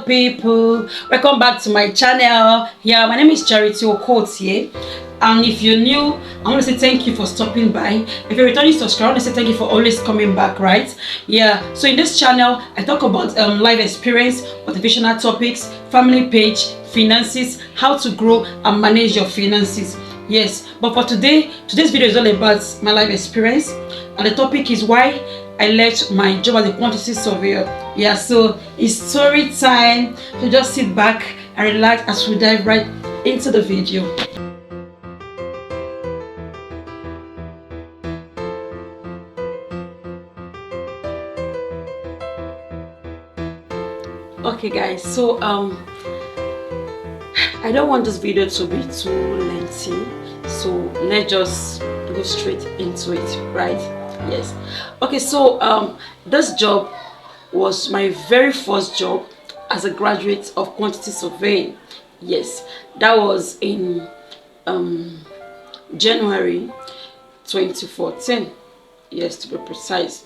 People, welcome back to my channel. Yeah, my name is Charity Okotie here, and if you're new, I want to say thank you for stopping by. If you're a returning subscriber, I want to say thank you for always coming back, right? Yeah, so in this channel I talk about life experience, motivational topics, family page, finances, how to grow and manage your finances. Yes, but for today's video is all about my life experience, and the topic is why I left my job as a quantity surveyor. Yeah, so it's story time. So just sit back and relax as we dive right into the video. Okay guys, so I don't want this video to be too lengthy, so let's just go straight into it, right? Yes. Okay, so this job was my very first job as a graduate of quantity surveying. Yes, that was in January 2014. Yes, to be precise.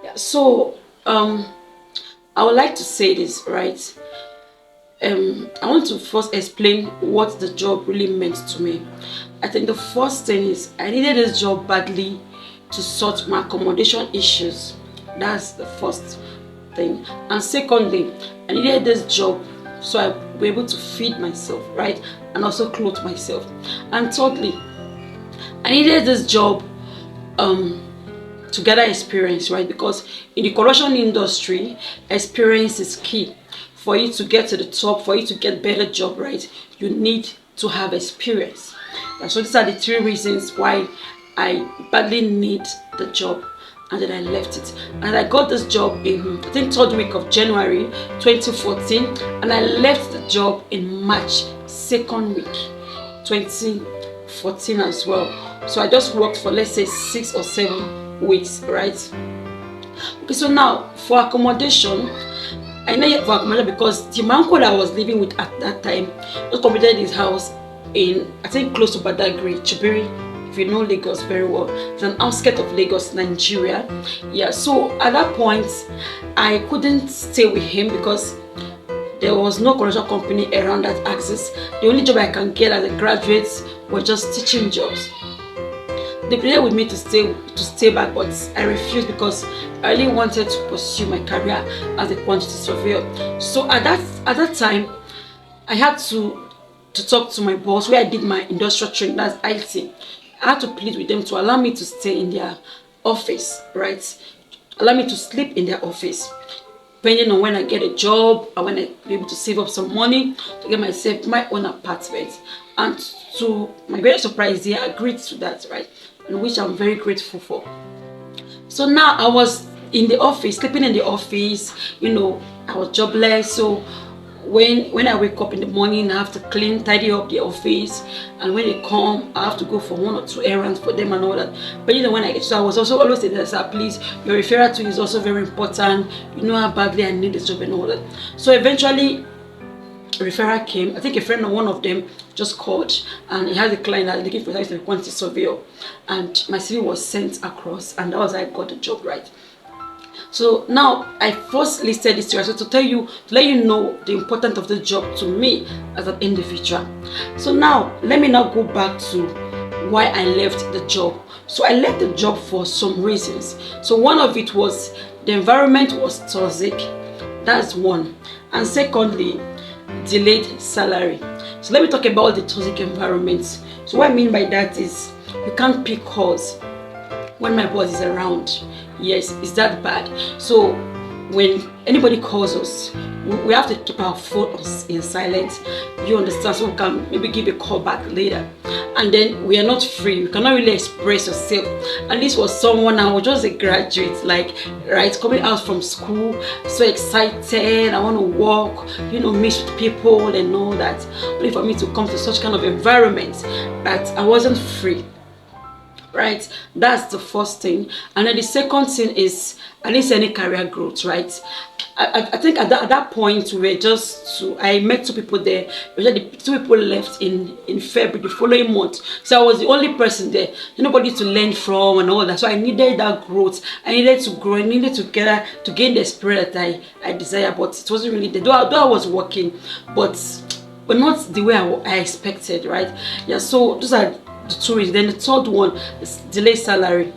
Yeah, so I would like to say this, right? I want to first explain what the job really meant to me. I think the first thing is I needed this job badly to sort my accommodation issues. That's the first thing. And secondly, I needed this job so I would be able to feed myself, right? And also clothe myself. And thirdly, I needed this job to gather experience, right? Because in the corruption industry, experience is key. For you to get to the top, for you to get better job, right, you need to have experience. And so these are the three reasons why I badly need the job, and then I left it. And I got this job in, I think, 3rd week of January 2014, and I left the job in March 2nd week 2014 as well. So I just worked for, let's say, 6 or 7 weeks, right? Okay, so now for accommodation, I know for accommodation because the man that I was living with at that time just completed his house in, I think, close to Badagry, Chibiri. If you know Lagos very well, it's an outskirt of Lagos, Nigeria. Yeah, so at that point I couldn't stay with him because there was no construction company around that axis. The only job I can get as a graduate was just teaching jobs. They pleaded with me to stay back, but I refused because I really wanted to pursue my career as a quantity surveyor. So at that time, I had to talk to my boss where I did my industrial training, that's IT. I had to plead with them to allow me to stay in their office, right? Allow me to sleep in their office. Depending on when I get a job and when I be able to save up some money to get myself my own apartment. And to my great surprise, they agreed to that, right? And which I'm very grateful for. So now I was in the office, sleeping in the office, you know, I was jobless. So when I wake up in the morning, I have to clean, tidy up the office, and when they come, I have to go for 1 or 2 errands for them and all that. But you know, when I get, so I was also always saying that, sir, please, your referral to is also very important. You know how badly I need this job and all that. So eventually, a referral came. I think a friend of one of them just called, and he had a client that looking for a quantity surveyor, and my CV was sent across, and that was how I got the job, right? So now I first listed this to you, so to let you know the importance of the job to me as an individual. So now let me now go back to why I left the job. So I left the job for some reasons. So one of it was the environment was toxic. That's one. And secondly, delayed salary. So let me talk about the toxic environment. So what I mean by that is you can't pick calls when my boss is around. Yes, it's that bad. So when anybody calls us, we have to keep our phone in silent. You understand? So we can maybe give a call back later. And then we are not free. We cannot really express yourself. And this was someone, I was just a graduate, like, right, coming out from school, so excited. I want to walk, you know, meet with people and all that. Only for me to come to such kind of environment that I wasn't free. right? That's the first thing. And then the second thing is at least any career growth, right? I think at that point we were just two. I met two people there. The two people left in February the following month, so I was the only person there. Nobody to learn from and all that. So I needed that growth. I needed to grow. I needed to gain the spirit that I desire. But it wasn't really there. Though I was working, but not the way I expected, right? Yeah. So those are the two reasons. Then the third one is delayed salary.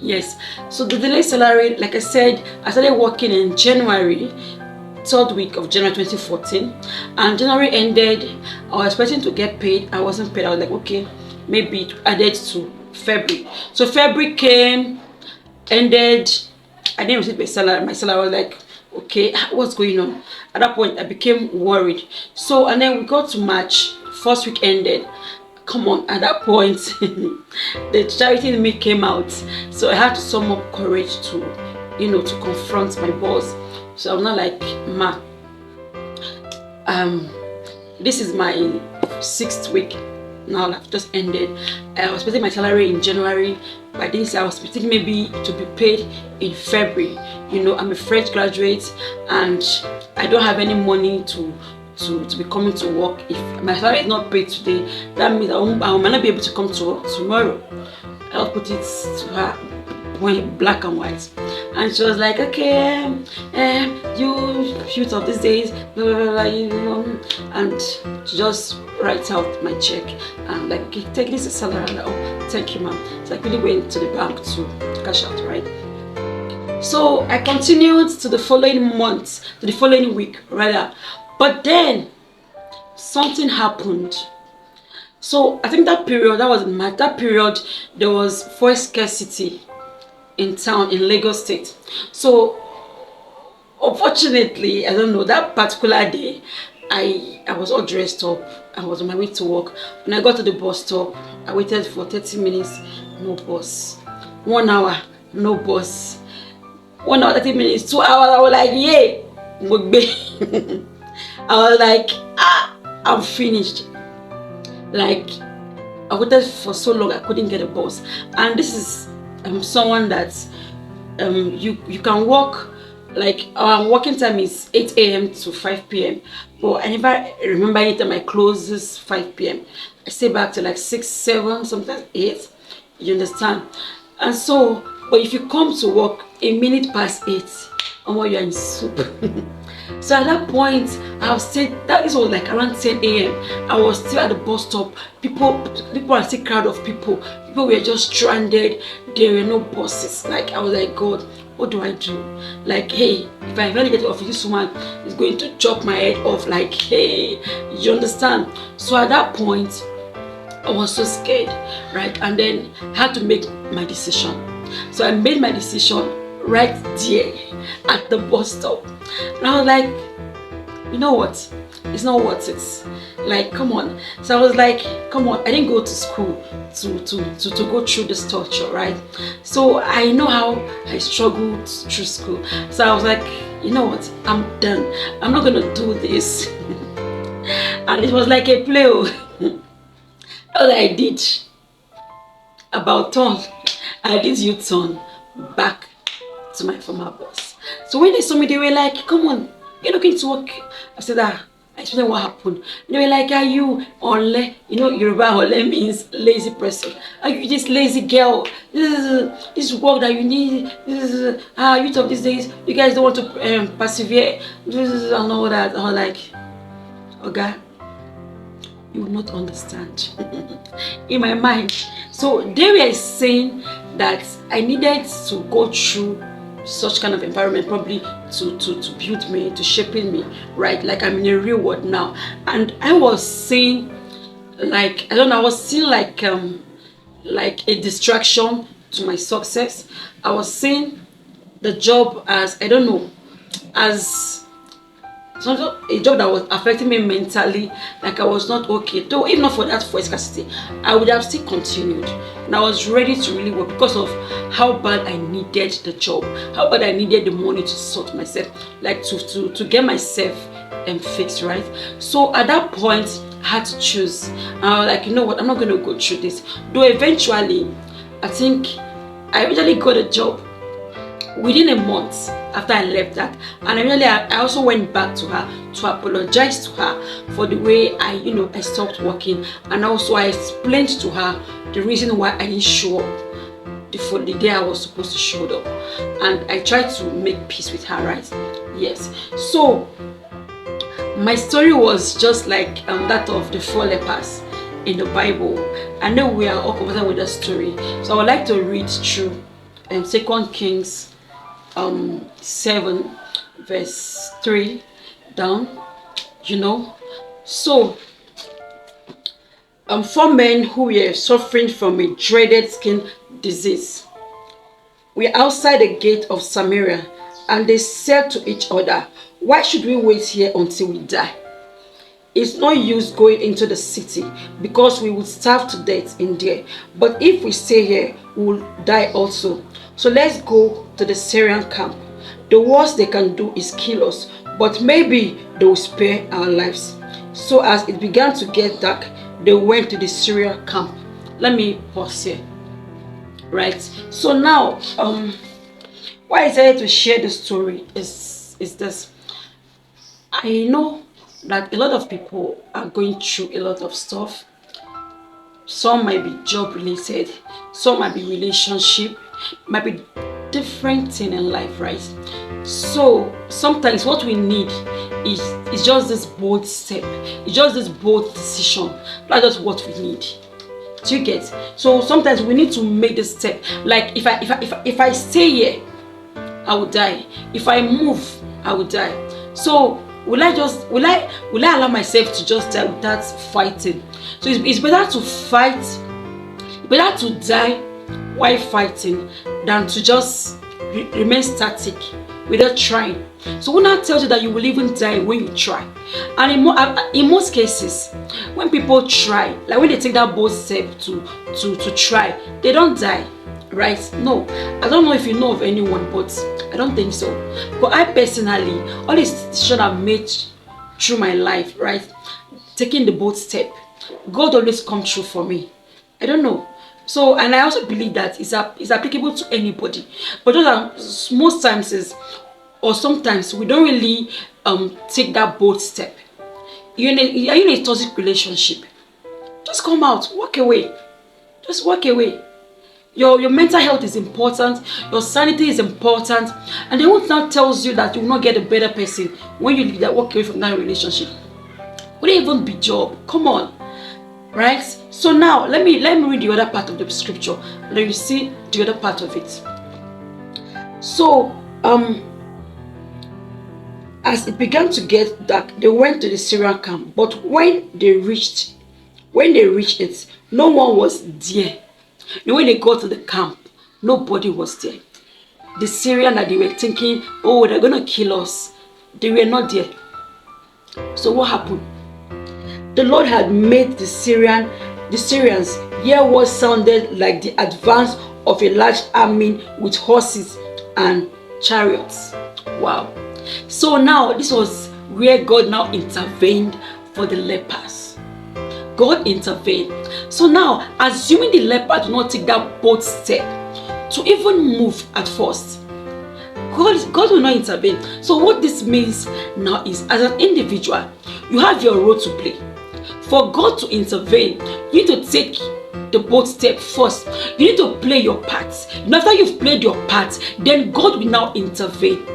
Yes, so the delayed salary, like I said, I started working in January, third week of January 2014, and January ended. I was expecting to get paid. I wasn't paid. I was like, okay, maybe it added to February. So February came, ended. I didn't receive my salary. I was like, okay, what's going on? At that point, I became worried. So, and then we got to March. First week ended. Come on, at that point the charity in me came out, so I had to summon up courage to to confront my boss. So I'm not like, ma, this is my 6th week now. I've just ended. I was expecting my salary in January. By this I was expecting maybe to be paid in February. I'm a fresh graduate and I don't have any money to be coming to work. If my salary is not paid today, that means I might not be able to come to work tomorrow. I'll put it to her black and white, and she was like, okay, you shoot up these days, blah, blah, blah, and she just writes out my check and like, okay, take this as salary. I'm like, oh, thank you, ma'am. So I quickly went to the bank to cash out, right? So I continued to the following week rather. But then something happened. So I think that period there was fuel scarcity in town in Lagos State. So unfortunately, I don't know, that particular day I was all dressed up. I was on my way to work. When I got to the bus stop, I waited for 30 minutes, no bus. 1 hour, no bus. 1 hour, 30 minutes, 2 hours. I was like, yay, Mugbe. I was like, I'm finished. Like, I waited for so long, I couldn't get a bus. And this is someone that you can work, like our working time is 8 a.m. to 5 p.m. But I never remember any time I closes 5 p.m. I stay back to like 6, 7, sometimes 8. You understand? And so, but if you come to work a minute past 8, you're in soup. So at that point, I was still, that was like around 10 a.m. I was still at the bus stop. People are still crowd of people. People were just stranded. There were no buses. Like, I was like, God, what do I do? Like, hey, if I ever get off, this woman is going to chop my head off. Like, hey, you understand? So at that point, I was so scared, right? And then I had to make my decision. So I made my decision right there at the bus stop. And I was like, you know what? It's not worth it. Like, come on. So I was like, come on. I didn't go to school to go through this torture, right? So I know how I struggled through school. So I was like, you know what? I'm done. I'm not gonna do this. And it was like a play. All I did about turn, I did U-turn back to my former boss. So when they saw me, they were like, come on, you're looking to work. I said, I explained what happened. And they were like, are you Ole? You know, Yoruba Ole means lazy person. Are you this lazy girl? This work that you need, youth of these days, you guys don't want to persevere, and all that. I was like, okay, you will not understand. In my mind. So they were saying that I needed to go through such kind of environment, probably to build me, to shaping me, right? Like I'm in a real world now. And I was seeing, like, I don't know, I was seeing like a distraction to my success. I was seeing the job as, I don't know, as a job that was affecting me mentally, like I was not okay. Though if not for that for scarcity, I would have still continued. And I was ready to really work because of how bad I needed the job, how bad I needed the money to sort myself, like to get myself fixed, right? So at that point, I had to choose. And I was like, you know what, I'm not going to go through this. Though eventually, I think I eventually got a job within a month after I left that. And I also went back to her to apologize to her for the way I stopped working. And also I explained to her the reason why I didn't show up for the day I was supposed to show up. And I tried to make peace with her, right? Yes. So my story was just like that of the 4 lepers in the Bible. I know we are all comfortable with that story. So I would like to read through 2 Kings 7 verse 3 down. So 4 men who were suffering from a dreaded skin disease were outside the gate of Samaria, and they said to each other, "Why should we wait here until we die? It's no use going into the city, because we would starve to death in there. But if we stay here, we will die also. So let's go to the Syrian camp. The worst they can do is kill us, but maybe they will spare our lives." So as it began to get dark, they went to the Syrian camp. Let me pause here. Right. So now, why I decided to share the story is this. I know that a lot of people are going through a lot of stuff. Some might be job related, some might be relationship, might be different thing in life, right? So sometimes what we need is just this bold step. It's just this bold decision. That's just what we need. Do you get? So sometimes we need to make this step. Like if I stay here, I will die. If I move, I will die. So will I allow myself to just die without fighting? So it's better to fight, better to die while fighting than to just remain static without trying. So who now tells you that you will even die when you try? And in most cases, when people try, like when they take that bold step to try, they don't die, right? No, I don't know if you know of anyone, but I don't think so. But I personally, all these decisions I've made through my life, right? Taking the bold step, God always comes through for me. I don't know. So, and I also believe that it's applicable to anybody. But most times or sometimes we don't really take that bold step. Are you in a toxic relationship? Just come out, walk away. Just walk away. Your mental health is important, your sanity is important, and they won't now tells you that you will not get a better person when you walk away from that relationship. Would it even be job? Come on, right? So now let me read the other part of the scripture, and then you see the other part of it. So as it began to get dark, they went to the Syrian camp. But when they reached it, no one was there. And when they got to the camp, nobody was there. The Syrian that they were thinking, oh, they're gonna kill us, they were not there. So what happened? The Lord had made the Syrians hear what sounded like the advance of a large army with horses and chariots. Wow. So now this was where God now intervened for the lepers. God intervened. So now, assuming the leper do not take that bold step to even move at first, God will not intervene. So what this means now is, as an individual, you have your role to play. For God to intervene, you need to take the bold step first. You need to play your part. And after you've played your part, then God will now intervene.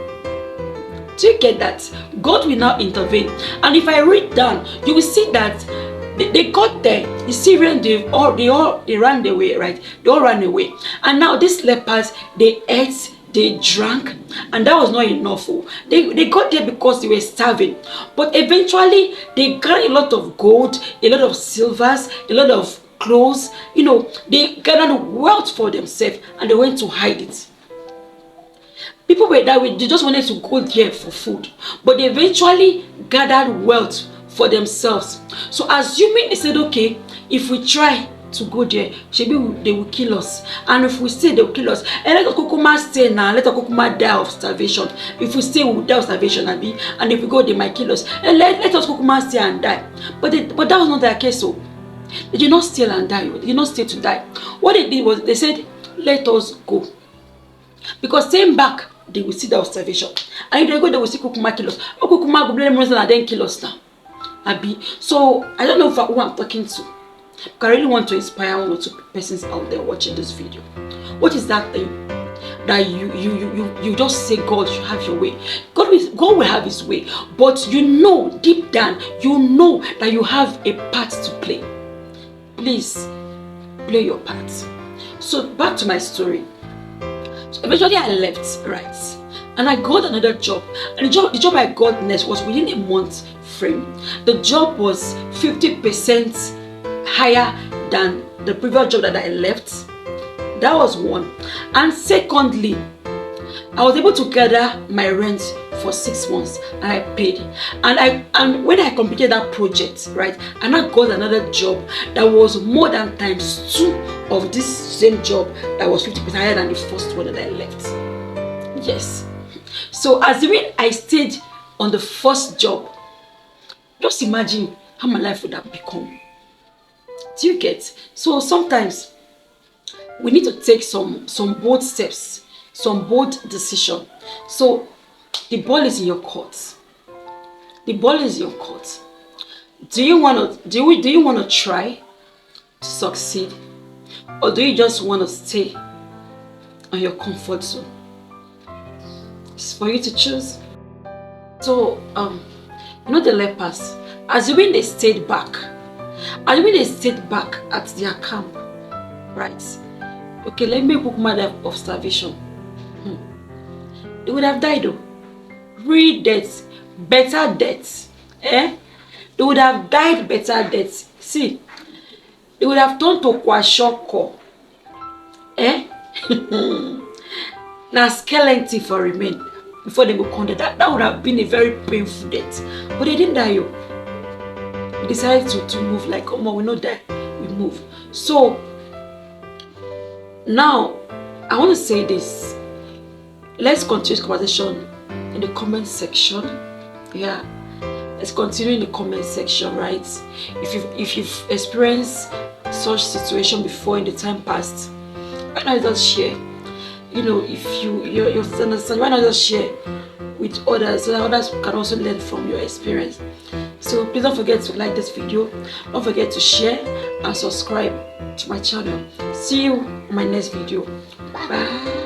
Do you get that? God will now intervene. And if I read down, you will see that they got there. The Syrians, they ran away, right? They all ran away. And now these lepers, they ate, they drank, and that was not enough. They got there because they were starving. But eventually, they got a lot of gold, a lot of silvers, a lot of clothes. They gathered wealth for themselves, and they went to hide it. People were that way, they just wanted to go there for food. But they eventually gathered wealth for themselves. So assuming they said, okay, if we try to go there, maybe they will kill us. And if we stay, they will kill us. And let us stay now, let us die of starvation. If we stay, we will die of starvation, and if we go, they might kill us. And let us stay and die. But that was not their case. So they did not steal and die. They did not stay to die. What they did was, they said, let us go. Because staying back, they will see the observation. And if they go, they will see Kukuma kill us. Oh, Kukuma go blame us and then kill us now. Abi. So I don't know who I'm talking to. I really want to inspire one or two persons out there watching this video. What is that thing that you just say, God, you have your way? God will have his way. But you know, deep down, you know that you have a part to play. Please, play your part. So back to my story. So eventually I left, right? And I got another job. And the job I got next was within a month frame. The job was 50% higher than the previous job that I left. That was one. And secondly, I was able to gather my rent for 6 months and I paid. And when I completed that project, right, and I got another job that was more than ×2 of this same job that was 50% higher than the first one that I left. Yes. So assuming I stayed on the first job, just imagine how my life would have become. Do you get? So sometimes we need to take some bold steps, some bold decision. So the ball is in your court. The ball is in your court. Do you want to try to succeed, or do you just want to stay on your comfort zone? It's for you to choose. So you know the lepers, assuming they stayed back at their camp, right? Okay, let me book my life of starvation. They would have died though. Real deaths, better deaths. They would have died better deaths. See, they would have turned to kwashoko. Now skeleton for remain before they go conquer. That would have been a very painful death. But they didn't die. They decided to move like, oh, we know that we move. So now I want to say this. Let's continue this conversation in the comment section. Yeah, let's continue in the comment section, right? If you've experienced such situation before in the time past, why not just share? You know, if you understand, why not just share with others so that others can also learn from your experience. So please don't forget to like this video, don't forget to share and subscribe to my channel. See you in my next video. Bye.